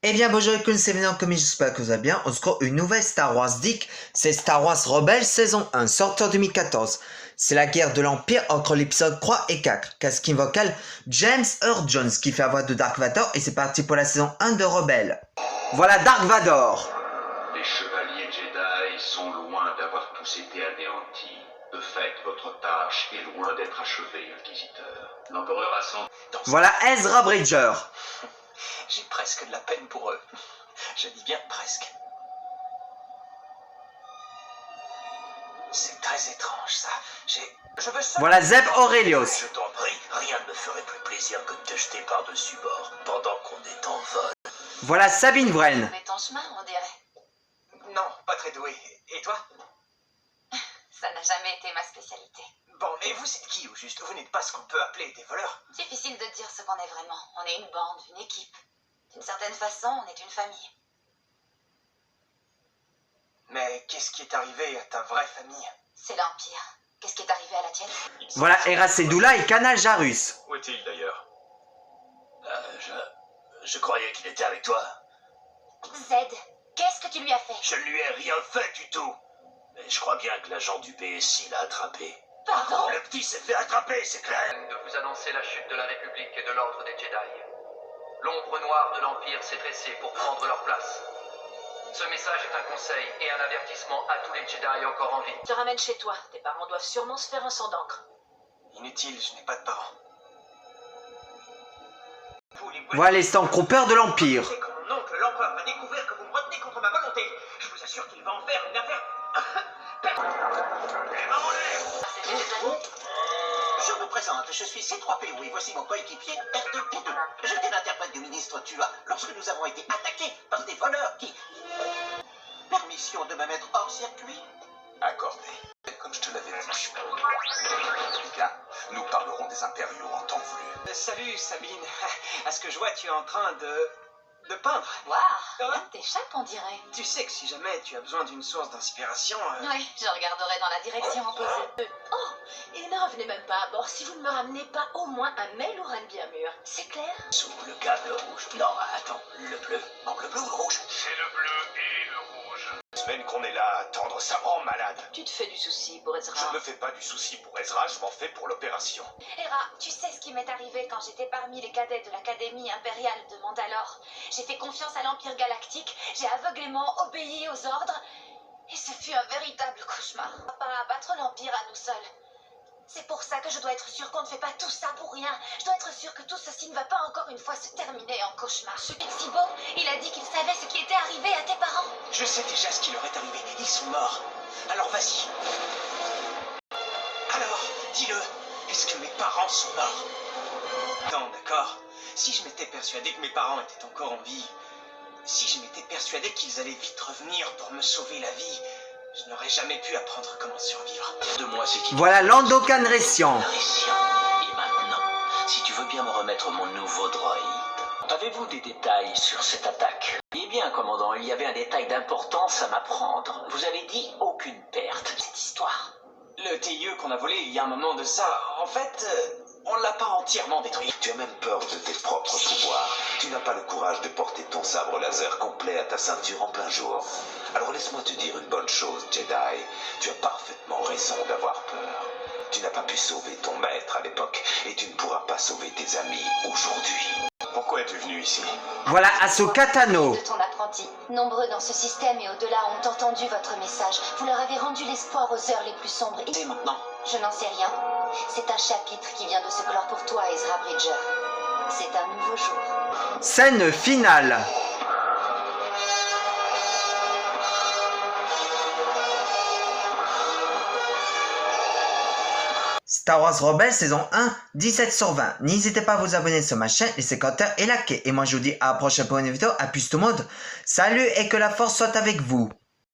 Eh bien bonjour et c'est maintenant comme j'espère que vous allez bien. On se croit une nouvelle Star Wars Dick, c'est Star Wars Rebels saison 1, sortie en 2014. C'est la guerre de l'Empire entre l'épisode 3 et 4. Casting vocal James Earl Jones qui fait la voix de Dark Vador et c'est parti pour la saison 1 de Rebels. Voilà Dark Vador. Les chevaliers Jedi sont loin d'avoir tous été anéantis. De fait, votre tâche est loin d'être achevée, Inquisiteur. L'Empereur Ascend... Voilà Ezra Bridger. J'ai presque de la peine pour eux. Je dis bien presque. C'est très étrange ça. Je veux ça. Voilà Zeb Aurelius. Je t'en prie, rien ne me ferait plus plaisir que de te jeter par-dessus bord pendant qu'on est en vol. Voilà Sabine Wren. Mais ton chemin, on dirait. Non, pas très doué. Et toi? Ça n'a jamais été ma spécialité. Bon, mais vous êtes qui au juste? Vous n'êtes pas ce qu'on peut appeler des voleurs. Difficile de dire ce qu'on est vraiment. On est une bande, une équipe. D'une certaine façon, on est une famille. Mais qu'est-ce qui est arrivé à ta vraie famille? C'est l'Empire. Qu'est-ce qui est arrivé à la tienne? Voilà Hera Sedula et Kana Jarrus. Où est-il d'ailleurs? Je croyais qu'il était avec toi. Zed, qu'est-ce que tu lui as fait? Je ne lui ai rien fait du tout. Mais je crois bien que l'agent du PSI l'a attrapé. Pardon? Le petit s'est fait attraper, c'est clair. De vous annoncer la chute de la République et de l'ordre des Jedi. L'ombre noire de l'Empire s'est dressée pour prendre leur place. Ce message est un conseil et un avertissement à tous les Jedi encore en vie. Je te ramène chez toi. Tes parents doivent sûrement se faire un sang d'encre. Inutile, je n'ai pas de parents. Voilà les Stormtroopers de l'Empire. C'est quand mon oncle l'empereur a découvert que vous me retenez contre ma volonté. Je vous assure qu'il va en faire une affaire. Je vous présente, je suis C3PO et voici mon coéquipier R2-D2. J'étais l'interprète du ministre Tua lorsque nous avons été attaqués par des voleurs qui... Permission de me mettre hors circuit? Accordé. Comme je te l'avais dit. Bien, nous parlerons des impériaux en temps voulu. Salut Sabine. À ce que je vois, tu es en train de peindre. Waouh, l'un de tes chats, on dirait. Tu sais que si jamais tu as besoin d'une source d'inspiration... Oui, je regarderai dans la direction opposée. Oh, et ne revenez même pas à bord si vous ne me ramenez pas au moins un mail ou un bien mûr. C'est clair? Sous le câble rouge. Non, attends, le bleu. Non, le bleu ou le rouge? C'est le bleu et le rouge. La semaine qu'on est là à attendre, ça me rend malade. Tu te fais du souci pour Ezra. Je ne me fais pas du souci pour Ezra, je m'en fais pour l'opération. Hera, tu sais ce qui m'est arrivé quand j'étais parmi les cadets de l'Académie impériale de Mandalore. J'ai fait confiance à l'Empire galactique, j'ai aveuglément obéi aux ordres, et ce fut un véritable cauchemar. On va pas abattre l'Empire à nous seuls. C'est pour ça que je dois être sûre qu'on ne fait pas tout ça pour rien. Je dois être sûre que tout ceci ne va pas encore une fois se terminer en cauchemar. Sibo, il a dit qu'il savait ce qui était arrivé à tes parents. Je sais déjà ce qui leur est arrivé. Ils sont morts. Alors vas-y. Alors, dis-le. Est-ce que mes parents sont morts? Non, d'accord. Si je m'étais persuadé que mes parents étaient encore en vie, si je m'étais persuadé qu'ils allaient vite revenir pour me sauver la vie, je n'aurais jamais pu apprendre comment survivre. De moi, c'est qui? Voilà Lando Calrissian. Et maintenant, si tu veux bien me remettre mon nouveau droïde. Avez-vous des détails sur cette attaque? Eh bien, commandant, il y avait un détail d'importance à m'apprendre. Vous avez dit aucune perte. Cette histoire. Le TIE qu'on a volé il y a un moment de ça, en fait, on l'a pas entièrement détruit. Tu as même peur de tes propres pouvoirs. Tu n'as pas le courage de porter ton sabre laser complet à ta ceinture en plein jour. Alors laisse-moi te dire une bonne chose, Jedi. Tu as parfaitement raison d'avoir peur. Tu n'as pas pu sauver ton maître à l'époque et tu ne pourras pas sauver tes amis aujourd'hui. Pourquoi es-tu venu ici? Voilà Ahsoka Tano. De ton apprenti. Nombreux dans ce système et au-delà ont entendu votre message. Vous leur avez rendu l'espoir aux heures les plus sombres. Et maintenant? Je n'en sais rien. C'est un chapitre qui vient de se clore pour toi, Ezra Bridger. C'est un nouveau jour. Scène finale. Star Wars Rebels saison 1, 17/20. N'hésitez pas à vous abonner sur ma chaîne, laisser commentaires et liker. Et moi je vous dis à la prochaine pour une vidéo. À plus tout le monde. Salut et que la force soit avec vous.